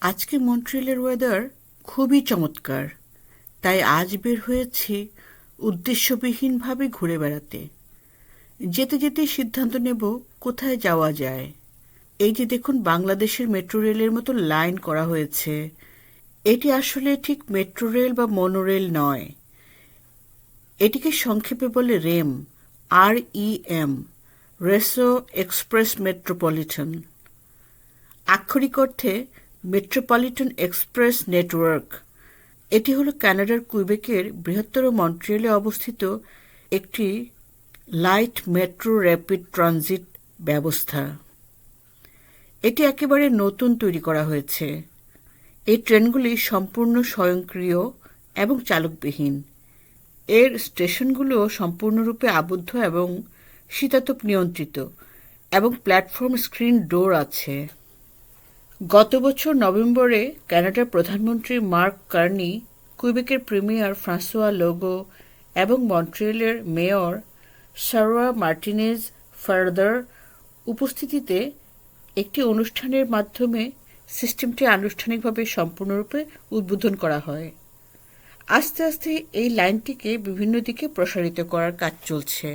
আজকে মন্ট্রিলের ওয়েদার খুবই চমৎকার, তাই আজ বের হয়েছি উদ্দেশ্যবিহীনভাবে ঘুরে বেড়াতে। যেতে যেতে সিদ্ধান্ত নেব কোথায় যাওয়া যায়। এই যে দেখুন, বাংলাদেশের মেট্রো রেলের মতো লাইন করা হয়েছে। এটি আসলে ঠিক মেট্রো রেল বা মনোরেল নয়, এটিকে সংক্ষেপে বলে রেম, REM, রেসো এক্সপ্রেস মেট্রোপলিটন। আক্ষরিক অর্থে মেট্রোপলিটন এক্সপ্রেস নেটওয়ার্ক। এটি হলো কানাডার কুইবেকের বৃহত্তর মন্ট্রিয়েলে অবস্থিত একটি লাইট মেট্রো র্যাপিড ট্রানজিট ব্যবস্থা। এটি একেবারে নতুন তৈরি করা হয়েছে। এই ট্রেনগুলি সম্পূর্ণ স্বয়ংক্রিয় এবং চালকবিহীন। এর স্টেশনগুলো সম্পূর্ণরূপে আবদ্ধ এবং শীতাতপ নিয়ন্ত্রিত, এবং প্ল্যাটফর্ম স্ক্রিন ডোর আছে। গত বছর নভেম্বরে কানাডার প্রধানমন্ত্রী মার্ক কার্নি, কুইবেকের প্রিমিয়ার ফ্রাঁসোয়া লোগো এবং মন্ট্রিয়েলের মেয়র সারোয়া মার্টিনেজ ফার্দার উপস্থিতিতে একটি অনুষ্ঠানের মাধ্যমে সিস্টেমটি আনুষ্ঠানিকভাবে সম্পূর্ণরূপে উদ্বোধন করা হয়। আস্তে আস্তে এই লাইনটিকে বিভিন্ন দিকে প্রসারিত করার কাজ চলছে।